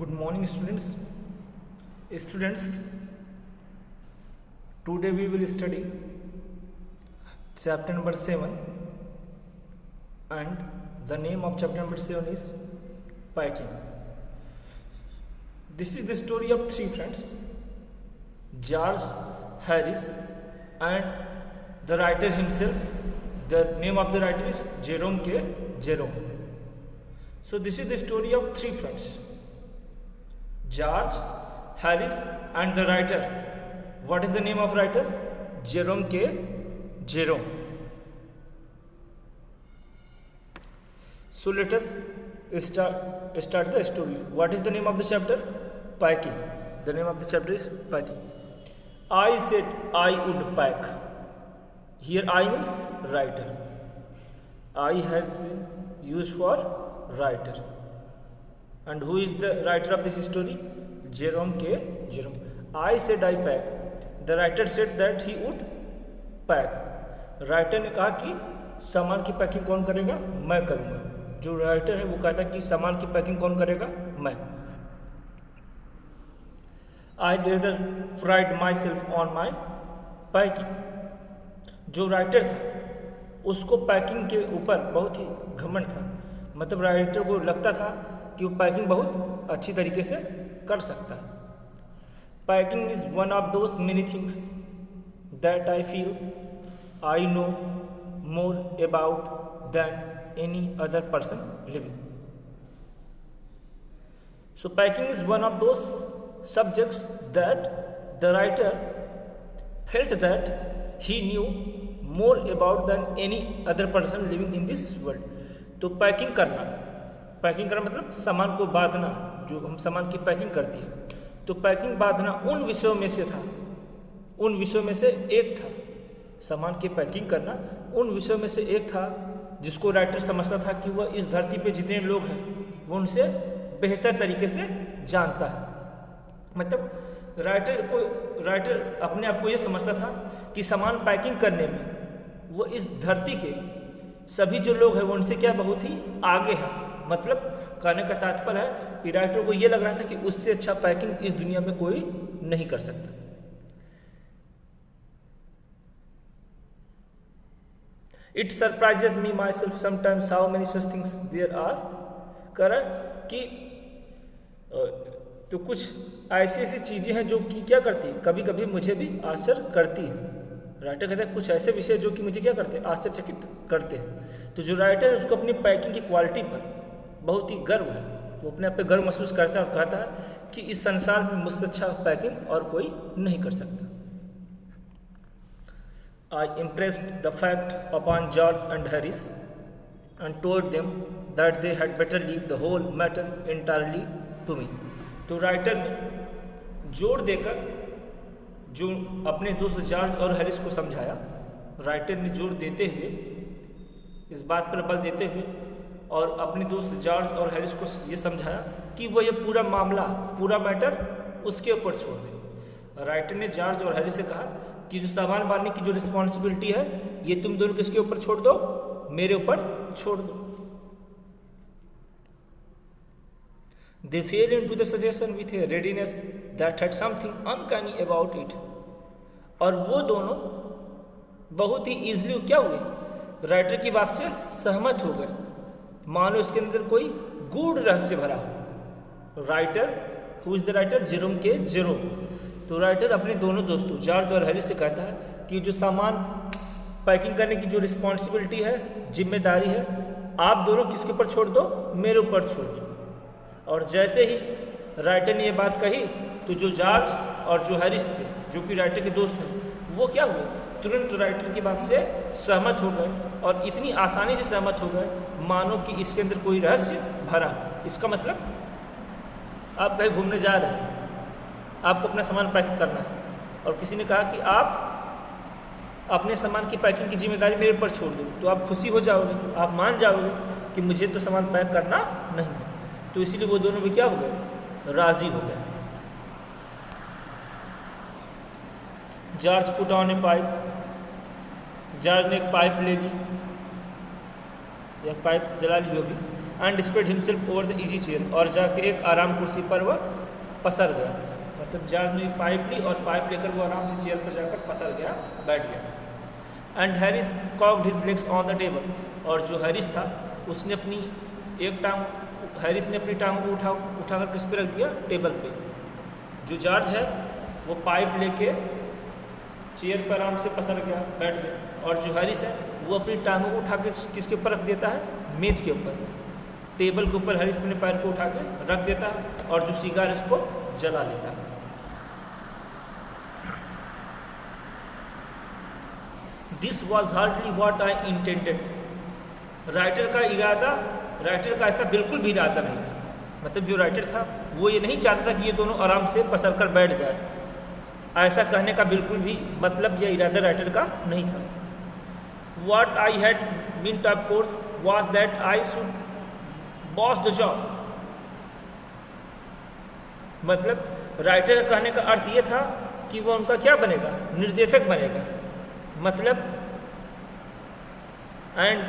Good morning, students. Students, today we will study chapter number 7, and the name of chapter number 7 is packing. This is the story of three friends, George, Harris, and the writer himself. The name of the writer is Jerome K. Jerome. So this is the story of three friends, George, Harris, and the writer. What is the name of writer? Jerome K. Jerome. So let us start the story. What is the name of the chapter? Packing. The name of the chapter is packing. I said I would pack. Here I means writer. I has been used for writer. And who is the writer of this story? Jerome K. Jerome. I said I pack. The writer said that he would pack. Writer ने कहा कि सामान की packing कौन करेगा? मैं करूँगा. जो राइटर है वो कहता कि सामान की पैकिंग कौन करेगा? मैं. I rather pride myself on my packing. जो राइटर था उसको पैकिंग के ऊपर बहुत ही घमंड था. मतलब राइटर को लगता था कि वो पैकिंग बहुत अच्छी तरीके से कर सकता है. Packing is one of those many things that I feel I know more about than any other person living. So packing is one of those subjects that the writer felt that he knew more about than any other person living in this world. तो packing करना मतलब सामान को बांधना. जो हम सामान की पैकिंग करती है तो पैकिंग बांधना उन विषयों में से था, उन विषयों में से एक था. सामान की पैकिंग करना उन विषयों में से एक था जिसको राइटर समझता था कि वह इस धरती पे जितने लोग हैं वो उनसे बेहतर तरीके से जानता है. मतलब राइटर अपने आप को ये समझता था कि सामान पैकिंग करने में वो इस धरती के सभी जो लोग हैं वो उनसे क्या बहुत ही आगे हैं. मतलब कहने का तात्पर्य है कि राइटर को ये लग रहा था कि उससे अच्छा पैकिंग इस दुनिया में कोई नहीं कर सकता. It surprises me myself sometimes how many such things there are. कह रहा है कि तो कुछ ऐसी ऐसी चीज़ें हैं जो कि क्या करती हैं, कभी कभी मुझे भी आश्चर्य करती हैं. राइटर कहता है कुछ ऐसे विषय जो कि मुझे क्या करते हैं, आश्चर्यचकित करते हैं. तो जो राइटर है उसको अपनी पैकिंग की क्वालिटी पर बहुत ही गर्व है. वो अपने आप पे गर्व महसूस करता है और कहता है कि इस संसार में मुझसे अच्छा पैकिंग और कोई नहीं कर सकता. I impressed the fact upon George and Harris and told them that they had better leave the whole matter entirely to me. तो राइटर ने जोर देकर जो अपने दोस्त जॉर्ज और हैरिस को समझाया, राइटर ने जोर देते हुए इस बात पर बल देते हुए और अपने दोस्त जॉर्ज और हैरिस को ये समझाया कि वो ये पूरा मामला, पूरा मैटर उसके ऊपर छोड़ दे. राइटर ने जॉर्ज और हैरिस से कहा कि जो सामान बांधने की जो रिस्पॉन्सिबिलिटी है ये तुम दोनों किसके ऊपर छोड़ दो? मेरे ऊपर छोड़ दो. They fell into the suggestion with a readiness that had something uncanny about it. और वो दोनों बहुत ही ईजिली क्या हुए, राइटर की बात से सहमत हो गए, मानो इसके अंदर कोई गूढ़ रहस्य भरा हो. Writer who is the writer? Jerome के जेरोम. तो राइटर अपने दोनों दोस्तों जॉर्ज और हैरिस से कहता है कि जो सामान पैकिंग करने की जो रिस्पॉन्सिबिलिटी है, जिम्मेदारी है, आप दोनों किसके ऊपर छोड़ दो? मेरे ऊपर छोड़ दो. और जैसे ही राइटर ने ये बात कही तो जो जॉर्ज और जो हैरिस थे जो कि राइटर के दोस्त हैं वो क्या हुए, तुरंत राइटर की बात से सहमत हो गए और इतनी आसानी से सहमत हो गए मानो कि इसके अंदर कोई रहस्य भरा. इसका मतलब आप कहीं घूमने जा रहे हैं, आपको अपना सामान पैक करना है और किसी ने कहा कि आप अपने सामान की पैकिंग की जिम्मेदारी मेरे ऊपर छोड़ दो, तो आप खुशी हो जाओगे, आप मान जाओगे कि मुझे तो सामान पैक करना नहीं है. तो इसीलिए वो दोनों भी क्या हो गए, राजी हो गए. George put on A pipe. George ने एक पाइप ले ली या पाइप जला ली जो भी, and spread himself over the easy chair, और जाके एक आराम कुर्सी पर वह पसर गया। मतलब जॉर्ज ने पाइप ली और पाइप लेकर वो आराम से चेयर पर जाकर पसर गया, बैठ गया। And Harris cocked his legs on the table, और जो हैरिस था उसने अपनी एक टांग, हैरिस ने अपनी टांग को उठाकर किस पे रख दिया, टेबल पे। जो जॉर्ज है वो पाइप लेके चेयर पर आराम से पसर गया, बैठ गया, और जो हैरिस है वो अपनी टांगों को उठा के किसके ऊपर रख देता है, मेज के ऊपर। टेबल के ऊपर हैरिस अपने पैर को उठा के रख देता है, और जो सिगार है उसको जला लेता है। This was hardly what I intended. Writer का ऐसा बिल्कुल भी इरादा नहीं था। मतलब जो राइटर था वो ये नहीं चाहता था कि ये दोनों आराम से पसर कर बैठ जाए। ऐसा कहने का बिल्कुल भी मतलब या इरादा राइटर का नहीं था। What I had meant of course was that I should boss the job. मतलब राइटर का कहने का अर्थ ये था कि वो उनका क्या बनेगा, निर्देशक बनेगा। मतलब and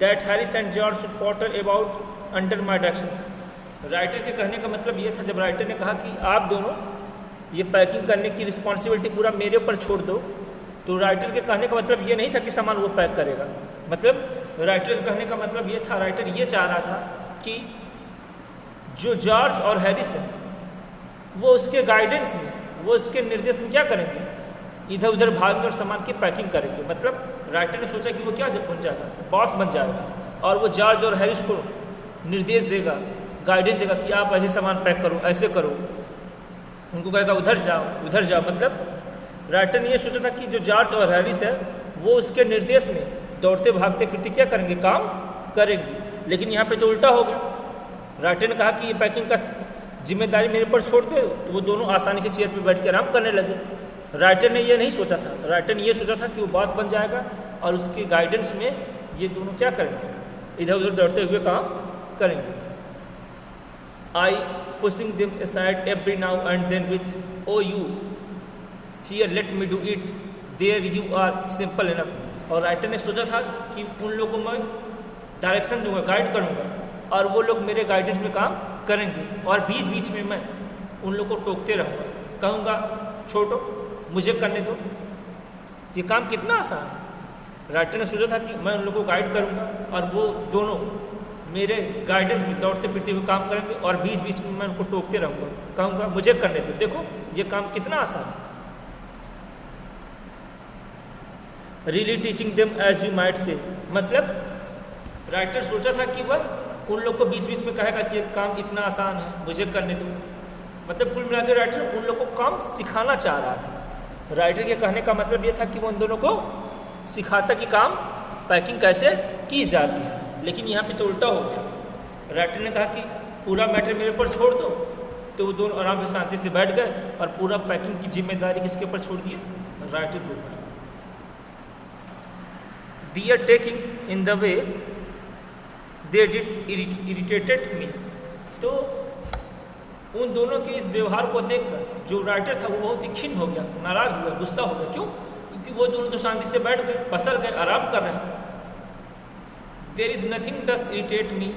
that Harris and George should Potter about under my direction. Writer के कहने का मतलब ये था, जब राइटर ने कहा कि आप दोनों ये पैकिंग करने की रिस्पॉन्सिबिलिटी पूरा मेरे ऊपर छोड़ दो, तो राइटर के कहने का मतलब ये नहीं था कि सामान वो पैक करेगा। मतलब राइटर के कहने का मतलब ये था, राइटर ये चाह रहा था कि जो जॉर्ज और हैरिस है वो उसके गाइडेंस में, वो उसके निर्देश में क्या करेंगे, इधर उधर भागेंगे और सामान की पैकिंग करेंगे। मतलब राइटर ने सोचा कि वो क्या बन जाएगा, बॉस बन जाएगा, और वो जॉर्ज और हैरिस को निर्देश देगा, गाइडेंस देगा कि आप ऐसे सामान पैक करो, ऐसे करो। उनको कहेगा उधर जाओ, उधर जाओ। मतलब राइटर ने ये सोचा था कि जो जॉर्ज और हैरिस है वो उसके निर्देश में दौड़ते भागते फिरते क्या करेंगे, काम करेंगे। लेकिन यहाँ पे तो उल्टा हो गया। राइटर ने कहा कि ये पैकिंग का जिम्मेदारी मेरे पर छोड़ दे, तो वो दोनों आसानी से चेयर पर बैठ के आराम करने लगे। राइटर ने ये नहीं सोचा था। राइटर ने ये सोचा था कि वो बॉस बन जाएगा और उसके गाइडेंस में ये दोनों क्या करेंगे, इधर उधर दौड़ते हुए काम करेंगे। I pushing them aside every now and then with oh you here let me do it there you are simple enough. और राइटर ने सोचा था कि उन लोगों को मैं डायरेक्शन दूंगा, गाइड करूंगा, और वो लोग मेरे गाइडेंस में काम करेंगे, और बीच बीच में मैं उन लोग को टोकते रहूँगा, कहूँगा छोटो मुझे करने दो। ये काम कितना आसान है। राइटर ने सोचा था कि मैं उन लोगों को गाइड करूँगा और वो दोनों मेरे गाइडेंस में दौड़ते फिरते हुए काम करेंगे, और बीच बीच में मैं उनको टोकते रहूँगा, कहूँगा मुझे करने दो। देखो ये काम कितना आसान है। Really teaching them as you might say. मतलब राइटर सोचा था कि वह उन लोग को बीच बीच में कहेगा कि ये काम इतना आसान है, मुझे करने दो। मतलब कुल मिलाकर राइटर उन लोग को काम सिखाना चाह रहा था। राइटर के कहने का मतलब ये था कि वो उन दोनों को सिखाता कि काम पैकिंग कैसे की जाती है। लेकिन यहाँ पे तो उल्टा हो गया। राइटर ने कहा कि पूरा मैटर मेरे ऊपर छोड़ दो, तो वो दोनों आराम से शांति से बैठ गए और पूरा पैकिंग की जिम्मेदारी किसके ऊपर छोड़ दी, राइटर के ऊपर। They are taking in the way they did irritated me. तो उन दोनों के इस व्यवहार को देखकर जो राइटर था वो बहुत ही खिन्न हो गया, नाराज हुआ, गुस्सा हो गया। क्यों? क्योंकि वो दोनों तो शांति से बैठ गए, पसर गए, आराम कर रहे हैं। There is nothing does irritate me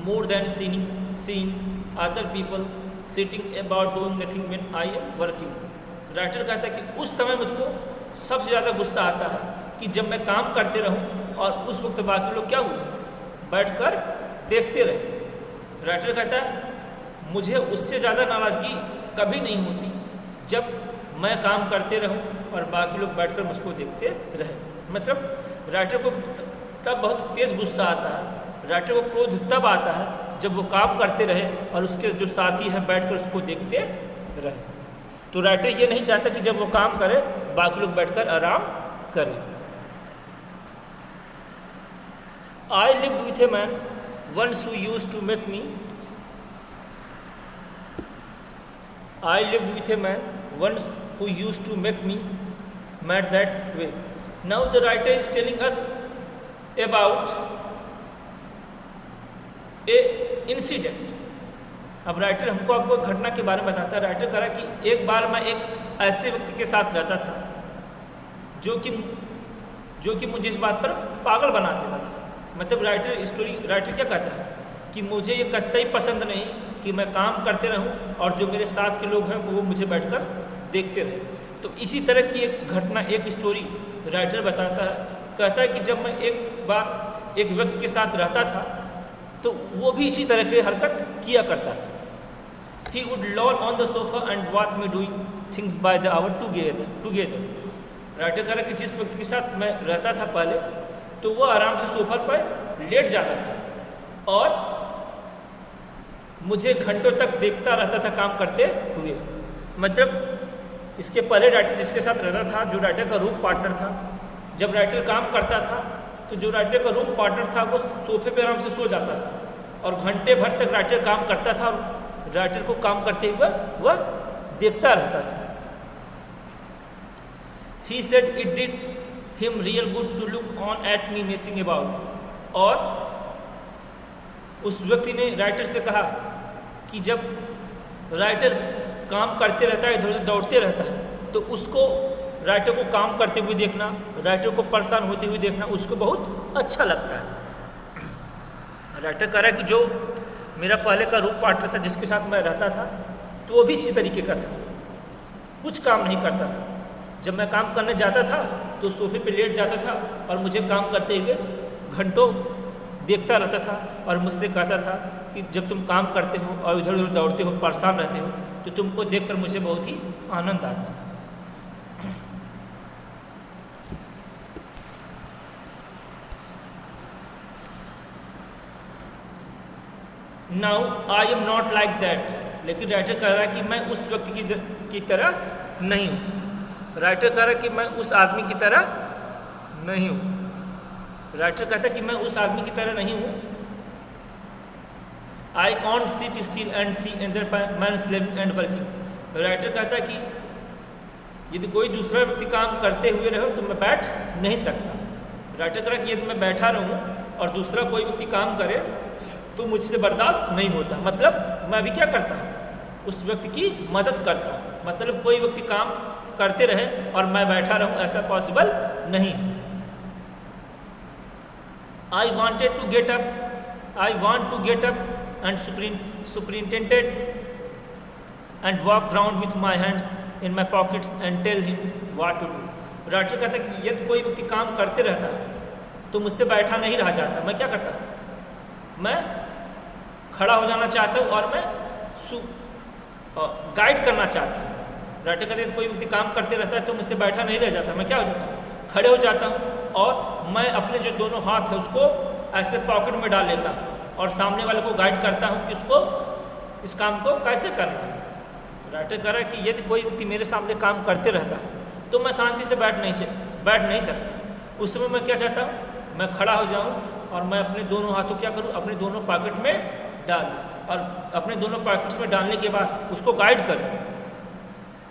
more than seeing other people sitting about doing nothing when I am working. Writer कहता है कि उस समय मुझको सबसे ज़्यादा गुस्सा आता है कि जब मैं काम करते रहूं और उस वक्त बाकी लोग क्या हुए, बैठकर देखते रहे। राइटर कहता है मुझे उससे ज़्यादा नाराज़गी कभी नहीं होती जब मैं काम करते रहूं और बाकी लोग बैठकर मुझको देखते रहे। मतलब राइटर को तब बहुत तेज़ गुस्सा आता है, राइटर को क्रोध तब आता है जब वो काम करते रहे और उसके जो साथी हैं बैठकर उसको देखते रहे। तो राइटर ये नहीं चाहता कि जब वो काम करे बाकी लोग बैठकर आराम करें। I lived with a man once who used to make me. I lived with a man once who used to make me mad that way. Now the writer is telling us about a incident. अब writer हमको आपको घटना के बारे में बताता है। Writer कह रहा है कि एक बार मैं एक ऐसे व्यक्ति के साथ रहता था जो कि मुझे इस बात पर पागल बना देता था। मतलब राइटर क्या कहता है कि मुझे ये कतई पसंद नहीं कि मैं काम करते रहूं और जो मेरे साथ के लोग हैं वो मुझे बैठकर देखते रहें। तो इसी तरह की एक घटना, एक स्टोरी राइटर बताता है। कहता है कि जब मैं एक बार एक व्यक्ति के साथ रहता था तो वो भी इसी तरह की हरकत किया करता था। He would loll on the sofa and watch me doing things by the hour together. Writer कह रहा है कि जिस व्यक्ति के साथ मैं रहता था पहले तो वो आराम से सोफा पर लेट जाता था और मुझे घंटों तक देखता रहता था काम करते हुए। मतलब इसके पहले राइटर जिसके साथ रहता था, जो राइटर का रूम पार्टनर था, जब राइटर काम करता था तो जो राइटर का रूम पार्टनर था वो सोफे पे आराम से सो जाता था और घंटे भर तक राइटर काम करता था और राइटर को काम करते हुए वह देखता रहता था। He said it did him real good to look on at me messing about। और उस व्यक्ति ने राइटर से कहा कि जब राइटर काम करते रहता है, इधर उधर दौड़ते रहता है, तो उसको राइटर को काम करते हुए देखना, राइटर को परेशान होते हुए देखना उसको बहुत अच्छा लगता है। राइटर कह रहा है कि जो मेरा पहले का रूम पार्टनर था जिसके साथ मैं रहता था तो वो भी इसी तरीके का था, कुछ काम नहीं करता था। जब मैं काम करने जाता था तो सोफे पे लेट जाता था और मुझे काम करते हुए घंटों देखता रहता था और मुझसे कहता था कि जब तुम काम करते हो और इधर उधर दौड़ते हो, परेशान रहते हो, तो तुमको देखकर मुझे बहुत ही आनंद आता है। Now I am not like that. लेकिन राइटर कह रहा है कि मैं उस व्यक्ति की तरह नहीं हूँ। राइटर कह रहा है कि मैं उस आदमी की तरह नहीं हूँ। राइटर कहता है कि मैं उस आदमी की तरह नहीं हूँ। I can't sit still and see other man living and working. Writer कहता है कि यदि कोई दूसरा व्यक्ति काम करते हुए रहे तो मैं बैठ नहीं सकता। राइटर कह रहा है कि यदि मैं बैठा रहूँ और दूसरा कोई व्यक्ति काम करे तो मुझसे बर्दाश्त नहीं होता। मतलब मैं अभी क्या करता हूँ, उस व्यक्ति की मदद करता हूँ। मतलब कोई व्यक्ति काम करते रहे और मैं बैठा रहूँ, ऐसा पॉसिबल नहीं। I want to get up and superintended and walk round with my hands in my pockets and tell him what to do. Writer कहता है कि यदि कोई व्यक्ति काम करते रहता है तो मुझसे बैठा नहीं रहा जाता। मैं क्या करता हूँ, मैं खड़ा हो जाना चाहता हूँ और मैं गाइड करना चाहता हूँ। राइटर कहते हैं कोई व्यक्ति काम करते रहता है तो मुझसे बैठा नहीं रह जाता। मैं क्या हो जाता हूँ, खड़े हो जाता हूँ और मैं अपने जो दोनों हाथ है उसको ऐसे पॉकेट में डाल लेता हूँ और सामने वाले को गाइड करता हूँ कि उसको इस काम को कैसे करना है। राइटर कह रहा है कि यदि कोई व्यक्ति मेरे सामने काम करते रहता है तो मैं शांति से बैठ नहीं सकता। उस समय मैं क्या चाहता हूँ, मैं खड़ा हो जाऊँ और मैं अपने दोनों हाथों क्या करूँ, अपने दोनों पॉकेट में डाल और अपने दोनों पॉकेट्स में डालने के बाद उसको गाइड करूँ,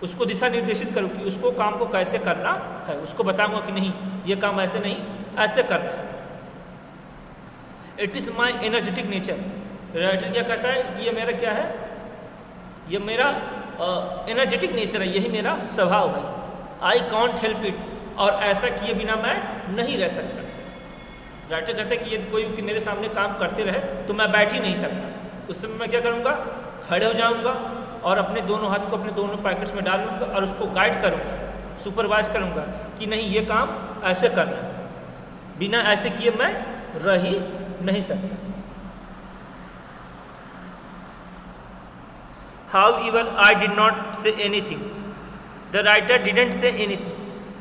उसको दिशा निर्देशित करूँ कि उसको काम को कैसे करना है। उसको बताऊँगा कि नहीं ये काम ऐसे नहीं ऐसे करना है। It is my energetic nature. Writer क्या कहता है कि ये मेरा क्या है, ये मेरा एनर्जेटिक नेचर है, यही मेरा स्वभाव है। I can't help it. और ऐसा किए बिना मैं नहीं रह सकता। राइटर कहता है कि यदि कोई व्यक्ति मेरे सामने काम करते रहे तो मैं बैठ ही नहीं सकता। उस समय मैं क्या करूँगा, खड़े हो जाऊँगा और अपने दोनों हाथ को अपने दोनों पॉकेट्स में डाल लूँगा और उसको गाइड करूँगा, सुपरवाइज करूँगा कि नहीं ये काम ऐसे करना है, बिना ऐसे किए मैं रह ही नहीं सकता। However, I did not say anything. The writer didn't say anything.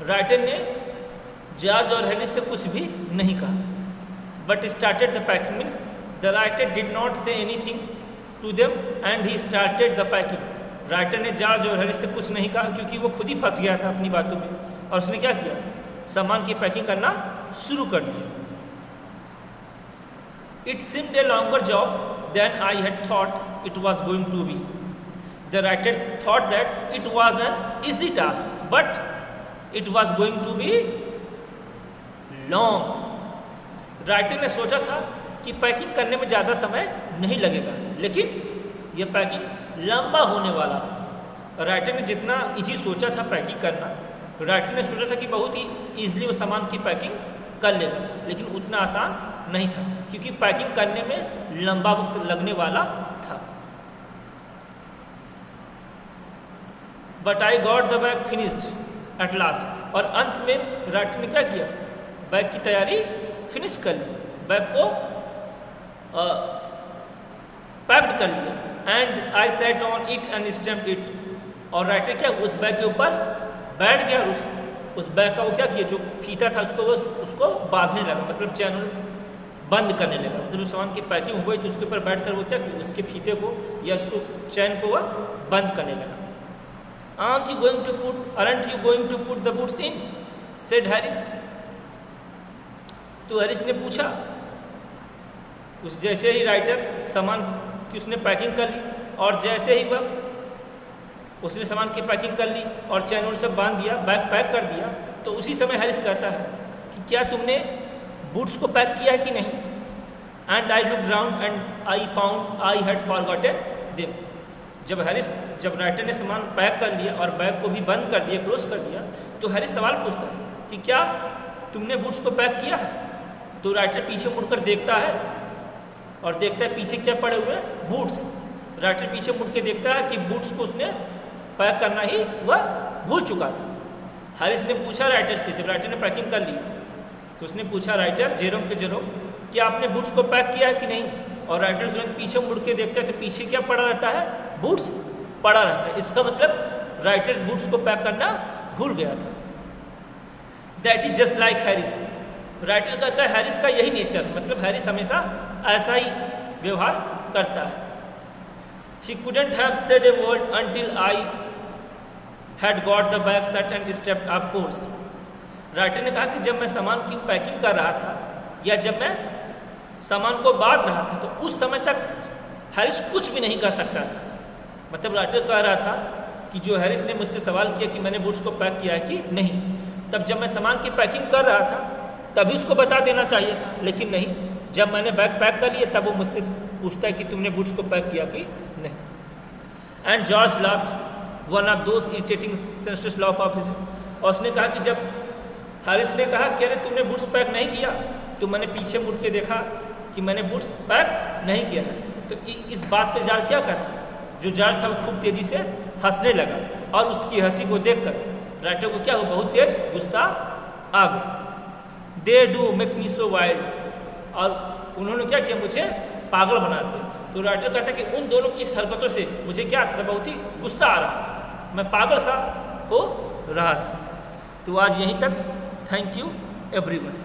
Writer ने जॉर्ज और हेनरी से कुछ भी नहीं कहा। But started the packing means the writer did not say anything to them and he started the packing. Writer ने George और Henry से कुछ नहीं कहा क्योंकि वो खुद ही फंस गया था अपनी बातों में और उसने क्या किया, सामान की पैकिंग करना शुरू कर दिया। It seemed a longer job than I had thought it was going to be. The writer thought that it was an easy task, but it was going to be long. Writer ने सोचा था कि packing करने में ज़्यादा समय नहीं लगेगा, लेकिन यह पैकिंग लंबा होने वाला था। राइटर ने जितना इजी सोचा था पैकिंग करना, राइटर ने सोचा था कि बहुत ही ईजिली वो सामान की पैकिंग कर लेगा, लेकिन उतना आसान नहीं था, क्योंकि पैकिंग करने में लंबा वक्त लगने वाला था। But I got the bag finished at last, और अंत में राइटर ने क्या किया, बैग की तैयारी फिनिश कर ली, बैग को पैक्ड कर लिया। And I set on it and stamped it, और राइटर क्या उस बैग के ऊपर बैठ गया और उस बैग का वो क्या किया, जो फीता था उसको बांधने लगा, मतलब चैनल बंद करने लगा। मतलब सामान की पैकिंग हुई तो उसके ऊपर बैठकर वो क्या उसके फीते को या उसको चैन को वह बंद करने लगा। Aren't you going to put the boots in? said Harris. तो हैरिस ने पूछा, उस जैसे ही राइटर सामान की उसने पैकिंग कर ली, और जैसे ही वह उसने सामान की पैकिंग कर ली और चैन उन सब बांध दिया, बैग पैक कर दिया, तो उसी समय हैरिस कहता है कि क्या तुमने बूट्स को पैक किया है कि नहीं। And I look round and I found I had forgotten them. जब राइटर ने सामान पैक कर लिया और बैग को भी बंद कर दिया, क्लोज कर दिया, तो हैरिस सवाल पूछता है कि क्या तुमने बूट्स को पैक किया है। तो राइटर पीछे मुड़कर देखता है और देखता है पीछे क्या पड़े हुए हैं, बूट्स। राइटर पीछे मुड़ के देखता है कि बूट्स को उसने पैक करना ही वह भूल चुका था। हैरिस ने पूछा राइटर से, जब राइटर ने पैकिंग कर ली तो उसने पूछा राइटर, जेरोम कि आपने बूट्स को पैक किया है कि नहीं। और राइटर तुरंत पीछे मुड़ के देखता है तो पीछे क्या पड़ा रहता है, बूट्स पड़ा रहता है। इसका मतलब राइटर बूट्स को पैक करना भूल गया था। That is just like Harris. Writer कहता है हैरिस का यही नेचर, मतलब हैरिस हमेशा ऐसा ही व्यवहार करता है। She couldn't have said a word until I had got the bag set and stepped off course. Writer ने कहा कि जब मैं सामान की पैकिंग कर रहा था या जब मैं सामान को बांध रहा था तो उस समय तक हैरिस कुछ भी नहीं कर सकता था। मतलब राइटर कह रहा था कि जो हैरिस ने मुझसे सवाल किया कि मैंने बूट्स को पैक किया है कि नहीं, तब जब मैं सामान की पैकिंग कर रहा था तभी उसको बता देना चाहिए था, लेकिन नहीं, जब मैंने बैग पैक कर लिया तब वो मुझसे पूछता है कि तुमने बूट्स को पैक किया कि नहीं। And George laughed, one of those irritating senses law of physics. और उसने कहा कि जब हैरिस ने कहा कि अरे तुमने बूट्स पैक नहीं किया, तो मैंने पीछे मुड़ के देखा कि मैंने बूट्स पैक नहीं किया है। तो इस बात पे जॉर्ज क्या कर, जो जॉर्ज था वो खूब तेजी से हंसने लगा, और उसकी हंसी को देखकर राइटर को क्या हुआ, बहुत तेज गुस्सा आ गया। They do make me so wild, और उन्होंने क्या किया, मुझे पागल बना दिया। तो राइटर कहता है कि उन दोनों की हरकतों से मुझे क्या आता था, बहुत ही गुस्सा आ रहा था, मैं पागल सा हो रहा था। तो आज यहीं तक, थैंक यू एवरीवन।